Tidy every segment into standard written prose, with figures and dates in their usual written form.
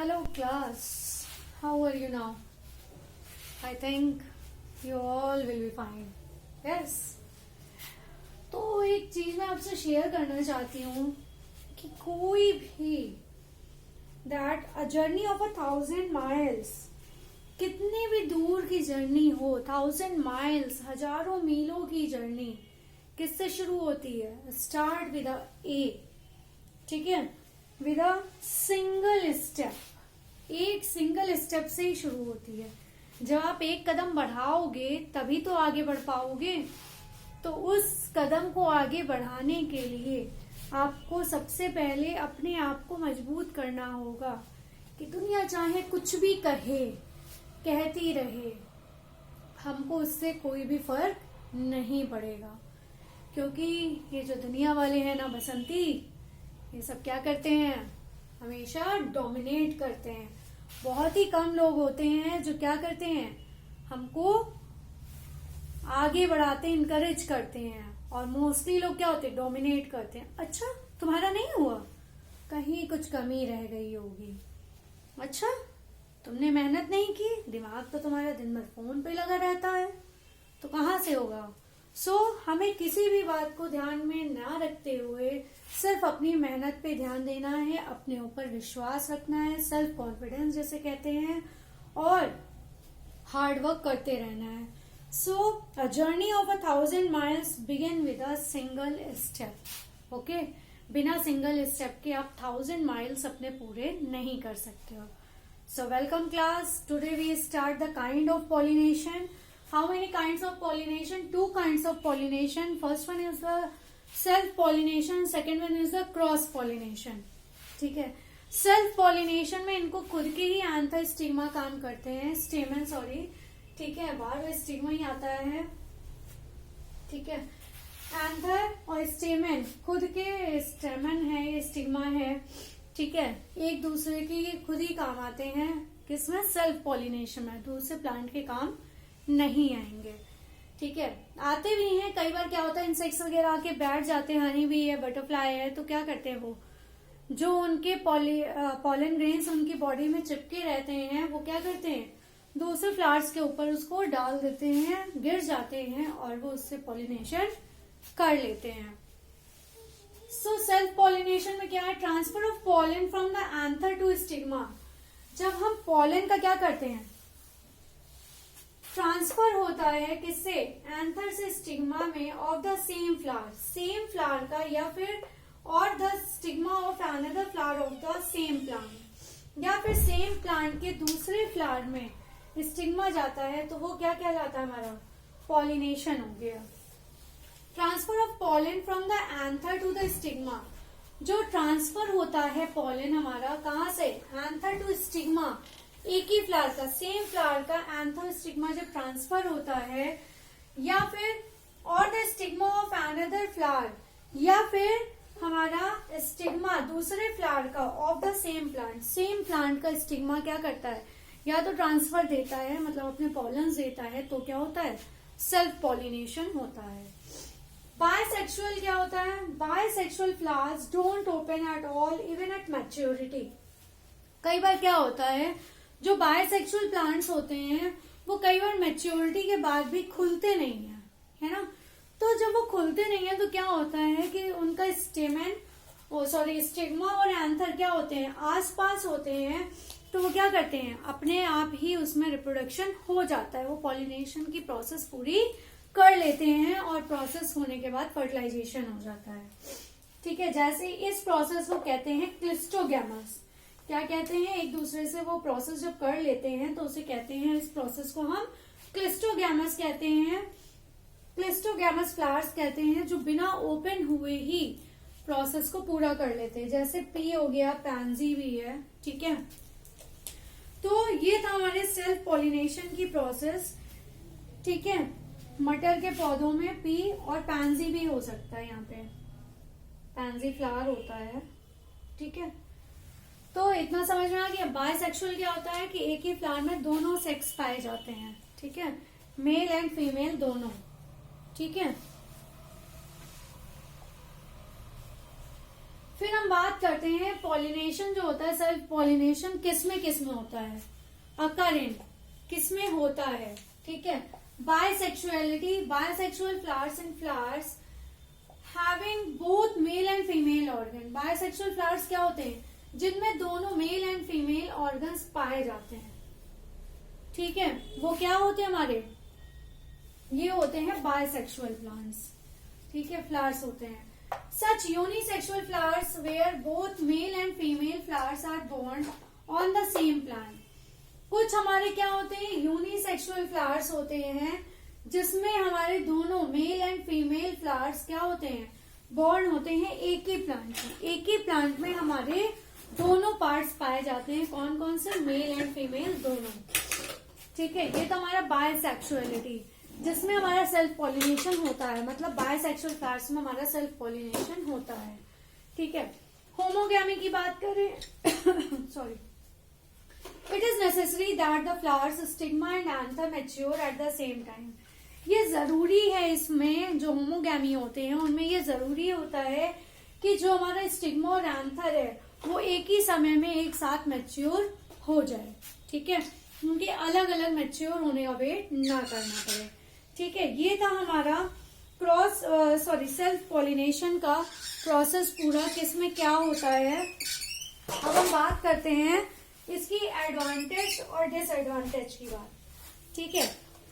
Hello class, how are you now? I think you all will be fine. Yes. तो एक चीज मैं आपसे शेयर करना चाहती हूँ कि कोई भी that a journey of 1,000 miles, कितनी भी दूर की जर्नी हो, 1,000 माइल्स, हजारों मीलों की जर्नी किससे शुरू होती है? स्टार्ट विद अ ए, ठीक है, विद अ सिंगल स्टेप। एक सिंगल स्टेप से ही शुरू होती है। जब आप एक कदम बढ़ाओगे तभी तो आगे बढ़ पाओगे। तो उस कदम को आगे बढ़ाने के लिए आपको सबसे पहले अपने आप को मजबूत करना होगा कि दुनिया चाहे कुछ भी कहे, कहती रहे, हमको उससे कोई भी फर्क नहीं पड़ेगा। क्योंकि ये जो दुनिया वाले हैं ना बसंती, ये सब क्या करते हैं? हमेशा डोमिनेट करते हैं। बहुत ही कम लोग होते हैं जो क्या करते हैं, हमको आगे बढ़ाते, इनकरेज करते हैं। और मोस्टली लोग क्या होते हैं? डोमिनेट करते हैं। अच्छा तुम्हारा नहीं हुआ, कहीं कुछ कमी रह गई होगी। अच्छा तुमने मेहनत नहीं की, दिमाग तो तुम्हारा दिन भर फोन पे लगा रहता है, तो कहाँ से होगा? हमें किसी भी बात को ध्यान में ना रखते हुए सिर्फ अपनी मेहनत पे ध्यान देना है, अपने ऊपर विश्वास रखना है, सेल्फ कॉन्फिडेंस जैसे कहते हैं, और हार्ड वर्क करते रहना है। A journey of 1,000 miles begin with a single step. Okay, बिना सिंगल स्टेप के आप 1,000 माइल्स अपने पूरे नहीं कर सकते हो। Welcome class, today we start the kind of pollination. How many kinds of pollination? 2 kinds of pollination. First one is the self pollination, second one is the cross pollination. ठीक है, सेल्फ पॉलिनेशन में इनको खुद के ही anther stigma काम करते हैं, स्टेमन sorry, ठीक है, बार स्टिग्मा ही आता है, ठीक है, एंथर और स्टेमन खुद के स्टेमन है, ये स्टिग्मा है, ठीक है, एक दूसरे की खुद ही काम आते हैं। किसमें? सेल्फ पॉलिनेशन में। दूसरे प्लांट के काम नहीं आएंगे, ठीक है। आते भी हैं, कई बार क्या होता है इंसेक्ट्स वगैरह आके बैठ जाते हैं, हनी भी है, बटरफ्लाई है, तो क्या करते हैं वो जो उनके पॉलन ग्रेन्स उनकी बॉडी में चिपके रहते हैं, वो क्या करते हैं दूसरे फ्लावर्स के ऊपर उसको डाल देते हैं, गिर जाते हैं और वो उससे पॉलिनेशन कर लेते हैं। सेल्फ पॉलिनेशन में क्या है? Transfer of pollen from the anther to stigma. जब हम पॉलन का क्या करते हैं, ट्रांसफर होता है किससे? एंथर से स्टिग्मा में ऑफ द सेम फ्लावर का, या फिर और the stigma of another flower of the same plant, या फिर सेम प्लांट के दूसरे फ्लावर में स्टिग्मा जाता है, तो वो क्या कहलाता है? हमारा पॉलिनेशन हो गया। Transfer of pollen from the anther to the stigma. जो ट्रांसफर होता है पॉलन हमारा कहाँ से? Anther to stigma. एक ही फ्लावर का, सेम फ्लावर का एंथर स्टिग्मा जब ट्रांसफर होता है, या फिर और the stigma of another flower, या फिर हमारा स्टिग्मा दूसरे फ्लावर का ऑफ द सेम प्लांट का स्टिग्मा क्या करता है? या तो ट्रांसफर देता है, मतलब अपने पॉलन्स देता है, तो क्या होता है? सेल्फ पॉलिनेशन होता है। बायसेक्सुअल क्या होता है? Bisexual flowers don't open at all even at maturity. कई बार क्या होता है, जो बायसेक्सुअल प्लांट्स होते हैं वो कई बार मैच्योरिटी के बाद भी खुलते नहीं है, है ना। तो जब वो खुलते नहीं है तो क्या होता है कि उनका स्टिग्मा और एंथर क्या होते हैं? आसपास होते हैं, तो वो क्या करते हैं? अपने आप ही उसमें रिप्रोडक्शन हो जाता है, वो पॉलिनेशन की प्रोसेस पूरी कर लेते हैं, और प्रोसेस होने के बाद फर्टिलाइजेशन हो जाता है, ठीक है। जैसे इस प्रोसेस को कहते हैं क्लिस्टोगैमस। क्या कहते हैं? एक दूसरे से वो प्रोसेस जब कर लेते हैं तो उसे कहते हैं, इस प्रोसेस को हम क्लिस्टोगैमस कहते हैं। क्लिस्टोगैमस फ्लावर्स कहते हैं जो बिना ओपन हुए ही प्रोसेस को पूरा कर लेते हैं। जैसे पी हो गया, पैंजी भी है, ठीक है। तो ये था हमारे सेल्फ पॉलिनेशन की प्रोसेस, ठीक है। मटर के पौधों में पी और पैंजी भी हो सकता है, यहाँ पे पैंजी फ्लावर होता है, ठीक है। तो इतना समझ में आ गया। बायसेक्सुअल क्या होता है कि एक ही फ्लावर में दोनों सेक्स पाए जाते हैं, ठीक है, मेल एंड फीमेल दोनों, ठीक है। फिर हम बात करते हैं पॉलिनेशन जो होता है, सेल्फ पॉलिनेशन किस में होता है, अकरेंट किस में होता है, ठीक है। Bisexuality, bisexual flowers and flowers having both male and female organ. Bisexual flowers क्या होते हैं, जिनमें दोनों मेल एंड फीमेल ऑर्गन्स पाए जाते हैं, ठीक है। वो क्या होते हैं हमारे, ये होते हैं बायसेक्सुअल प्लांट्स, ठीक है, फ्लावर्स होते हैं। Such unisexual flowers where both male and female flowers are borne on the same plant. कुछ हमारे क्या होते हैं, यूनिसेक्सुअल फ्लावर्स होते हैं जिसमें हमारे दोनों मेल एंड फीमेल फ्लावर्स क्या होते हैं, बोर्न होते हैं एक ही प्लांट में। एक ही प्लांट में हमारे दोनों पार्ट्स पाए जाते हैं, कौन कौन से, मेल एंड फीमेल दोनों, ठीक है। ये तो हमारा बायसेक्सुअलिटी, जिसमें हमारा सेल्फ पॉलिनेशन होता है, मतलब बायसेक्सुअल फ्लावर्स में हमारा सेल्फ पॉलिनेशन होता है, ठीक है। होमोगैमी की बात करें sorry, it is necessary that the flowers stigma and anther mature at the same time. ये जरूरी है, इसमें जो होमोगैमी होते हैं उनमें ये जरूरी होता है कि जो हमारा स्टिग्मा और एंथर है वो एक ही समय में एक साथ मैच्योर हो जाए, ठीक है, उनके अलग अलग मैच्योर होने का वेट ना करना पड़े, ठीक है। ये था हमारा सेल्फ पॉलिनेशन का प्रोसेस पूरा, किसमें क्या होता है। अब हम बात करते हैं इसकी एडवांटेज और डिसएडवांटेज की बात, ठीक है।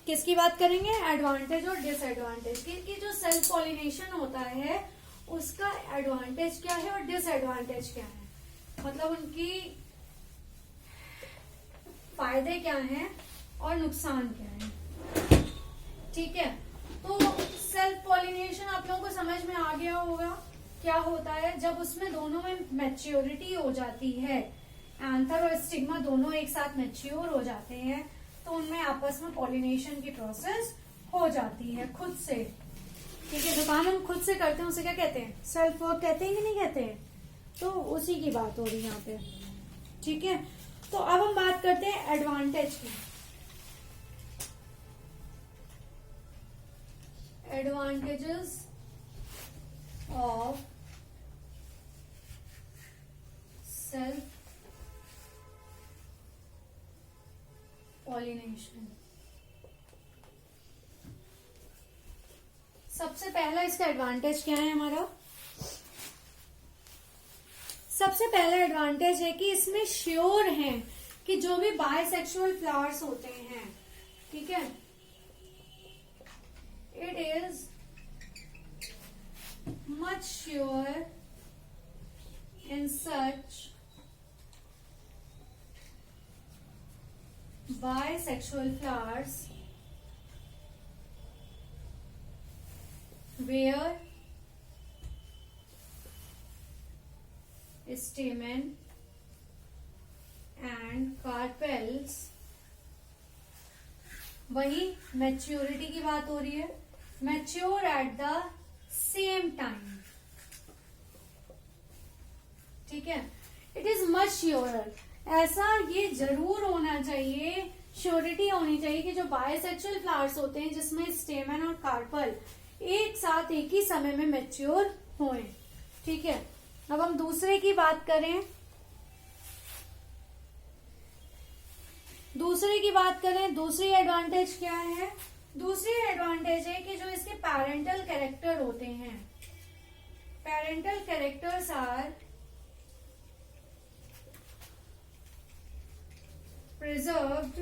किसकी बात करेंगे, एडवांटेज और डिसएडवांटेज की, कि जो सेल्फ पॉलिनेशन होता है उसका एडवांटेज क्या है और डिसएडवांटेज क्या है, मतलब उनकी फायदे क्या हैं और नुकसान क्या है, ठीक है। तो सेल्फ पॉलिनेशन आप लोगों को समझ में आ गया होगा क्या होता है, जब उसमें दोनों में मैच्योरिटी हो जाती है, एंथर और स्टिग्मा दोनों एक साथ मैच्योर हो जाते हैं, तो उनमें आपस में पॉलिनेशन की प्रोसेस हो जाती है खुद से, ठीक है। जो काम हम खुद से करते हैं उसे क्या कहते हैं, सेल्फ वर्क कहते हैं कि नहीं कहते हैं, तो उसी की बात हो रही है यहाँ पे, ठीक है। तो अब हम बात करते हैं एडवांटेज की। Advantages of self pollination. सबसे पहला इसका एडवांटेज क्या है हमारा, सबसे पहला एडवांटेज है कि इसमें श्योर है कि जो भी बायसेक्सुअल फ्लावर्स होते हैं, ठीक है, it is much sure in such bisexual flowers where stamen and carpels, वही मैच्योरिटी की बात हो रही है, mature at the same time, ठीक है। इट इज मच श्योरर, ऐसा ये जरूर होना चाहिए, श्योरिटी होनी चाहिए कि जो बायसेक्सुअल फ्लावर्स होते हैं जिसमें स्टेमन और कार्पल एक साथ एक ही समय में मैच्योर हों, ठीक है। अब हम दूसरे की बात करें, दूसरी एडवांटेज क्या है, दूसरी एडवांटेज है कि जो इसके पेरेंटल कैरेक्टर होते हैं, parental characters are preserved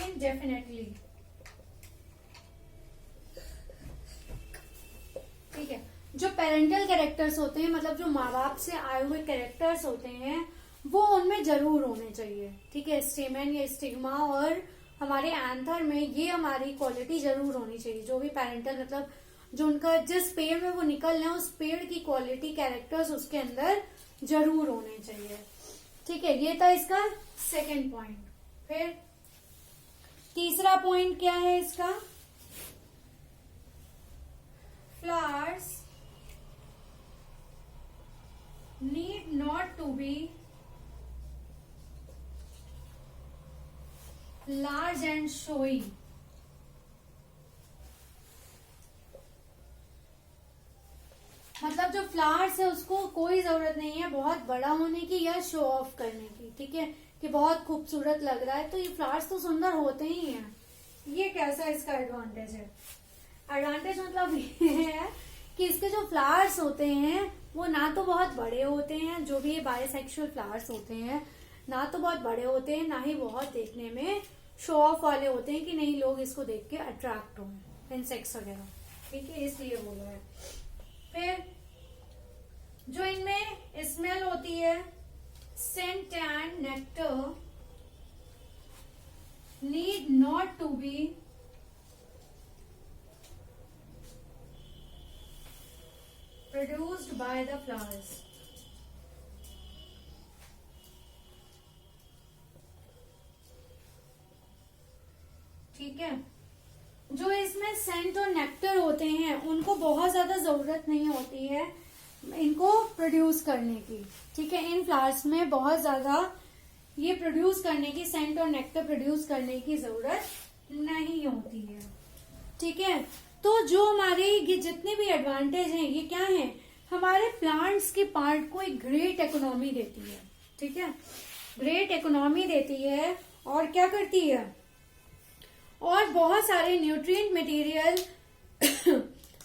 indefinitely, ठीक है। जो पेरेंटल कैरेक्टर्स होते हैं, मतलब जो माँ बाप से आए हुए कैरेक्टर्स होते हैं, वो उनमें जरूर होने चाहिए, ठीक है। स्टेमन या स्टिग्मा और हमारे एंथर में ये हमारी क्वालिटी जरूर होनी चाहिए, जो भी पेरेंटल, मतलब जो उनका जिस पेड़ में वो निकल रहे हैं उस पेड़ की क्वालिटी, कैरेक्टर्स उसके अंदर जरूर होने चाहिए, ठीक है। ये था इसका सेकेंड पॉइंट। फिर तीसरा पॉइंट क्या है इसका, flowers need not to be large and showy जो फ्लावर्स है उसको कोई जरूरत नहीं है बहुत बड़ा होने की या शो ऑफ करने की, ठीक है, कि बहुत खूबसूरत लग रहा है। तो ये फ्लावर्स तो सुंदर होते ही हैं। ये कैसा इसका एडवांटेज है? एडवांटेज मतलब ये है कि इसके जो फ्लावर्स होते हैं वो ना तो बहुत बड़े होते हैं, जो भी ये बायसेक्सुअल फ्लावर्स होते हैं ना तो बहुत बड़े होते हैं, ना ही बहुत देखने में शो ऑफ वाले होते हैं कि नहीं लोग इसको देख के अट्रैक्ट हो, इंसेक्ट्स वगैरह, ठीक है, इसलिए बोला है। फिर जो इनमें स्मेल होती है, scent and nectar need not to be produced by the flowers. ठीक है, जो इसमें सेंट और नेक्टर होते हैं उनको बहुत ज्यादा जरूरत नहीं होती है इनको प्रोड्यूस करने की, ठीक है। इन फ्लावर्स में बहुत ज्यादा ये प्रोड्यूस करने की, सेंट और नेक्टर प्रोड्यूस करने की जरूरत नहीं होती है, ठीक है। तो जो हमारे ये जितने भी एडवांटेज हैं ये क्या है, हमारे प्लांट्स के पार्ट को एक ग्रेट इकोनॉमी देती है, ठीक है, ग्रेट इकोनॉमी देती है। और क्या करती है, और बहुत सारे न्यूट्रिएंट मटेरियल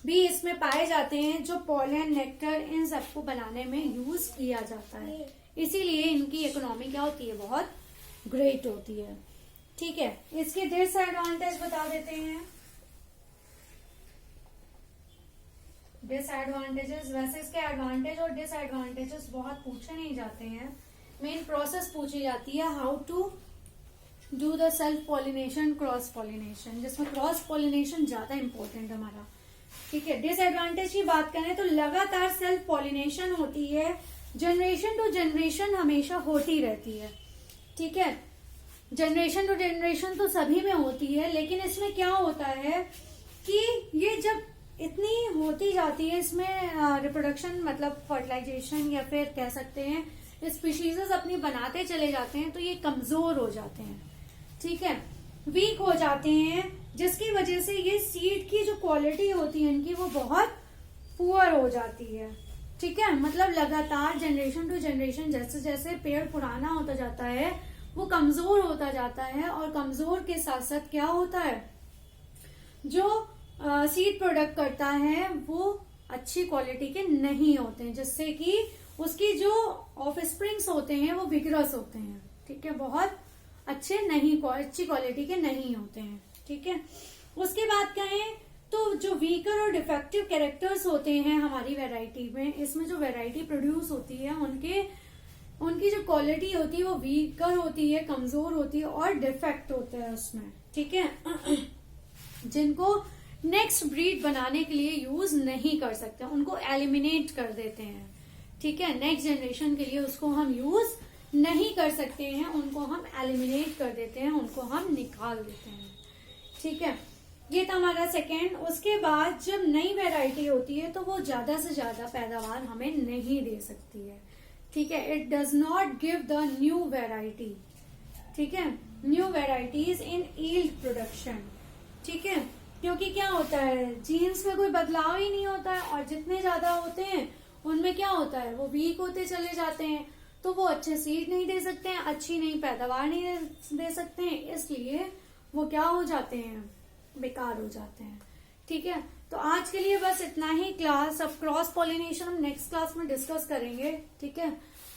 भी इसमें पाए जाते हैं जो पॉलन, नेक्टर, इन सबको बनाने में यूज किया जाता है। इसीलिए इनकी इकोनॉमी क्या होती है, बहुत ग्रेट होती है, ठीक है। इसके डिसएडवांटेज बता देते हैं। डिसएडवांटेजेस, वैसे इसके एडवांटेज और डिसएडवांटेजेस बहुत पूछे नहीं जाते हैं, मेन प्रोसेस पूछी जाती है, how to do the self pollination, cross pollination, जिसमें क्रॉस पॉलिनेशन ज्यादा इंपॉर्टेंट है हमारा, ठीक है। डिसएडवांटेज की बात करें तो लगातार सेल्फ पॉलिनेशन होती है, जनरेशन टू जनरेशन हमेशा होती रहती है, ठीक है। जनरेशन टू जनरेशन तो सभी में होती है, लेकिन इसमें क्या होता है कि ये जब इतनी होती जाती है, इसमें रिप्रोडक्शन मतलब फर्टिलाइजेशन या फिर कह सकते हैं स्पीशीज अपनी बनाते चले जाते हैं, तो ये कमजोर हो जाते हैं, ठीक है, वीक हो जाते हैं, जिसकी वजह से ये सीड की जो क्वालिटी होती है इनकी वो बहुत पुअर हो जाती है, ठीक है। मतलब लगातार जनरेशन टू जनरेशन जैसे जैसे पेड़ पुराना होता जाता है वो कमजोर होता जाता है, और कमजोर के साथ साथ क्या होता है, जो सीड प्रोडक्ट करता है वो अच्छी क्वालिटी के नहीं होते हैं, जिससे कि उसकी जो ऑफ स्प्रिंग्स होते हैं वो विगरस होते हैं, ठीक है, बहुत अच्छे नहीं, अच्छी क्वालिटी के नहीं होते हैं, ठीक है। उसके बाद कहें तो जो वीकर और डिफेक्टिव कैरेक्टर्स होते हैं हमारी वैरायटी में, इसमें जो वैरायटी प्रोड्यूस होती है उनकी जो क्वालिटी होती है वो वीकर होती है, कमजोर होती है और डिफेक्ट होता है उसमें, ठीक है, जिनको नेक्स्ट ब्रीड बनाने के लिए यूज नहीं कर सकते, उनको एलिमिनेट कर देते हैं, ठीक है। नेक्स्ट जनरेशन के लिए उसको हम यूज नहीं कर सकते हैं, उनको हम एलिमिनेट कर देते हैं, उनको हम निकाल देते हैं, ठीक है। ये था हमारा सेकेंड। उसके बाद जब नई वैरायटी होती है तो वो ज्यादा से ज्यादा पैदावार हमें नहीं दे सकती है, ठीक है। It does not give the new variety, ठीक है, न्यू वैरायटीज इन यील्ड प्रोडक्शन, ठीक है, क्योंकि क्या होता है जीन्स में कोई बदलाव ही नहीं होता है, और जितने ज्यादा होते हैं उनमें क्या होता है वो वीक होते चले जाते हैं, तो वो अच्छे सीड नहीं दे सकते हैं, अच्छी नई पैदावार नहीं दे सकते हैं, इसलिए वो क्या हो जाते हैं, बेकार हो जाते हैं, ठीक है। तो आज के लिए बस इतना ही क्लास। अब क्रॉस पॉलिनेशन हम नेक्स्ट क्लास में डिस्कस करेंगे, ठीक है।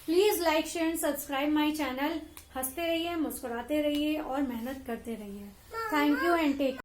Please like share and subscribe my channel. हंसते रहिए, मुस्कुराते रहिए और मेहनत करते रहिए। Thank you and take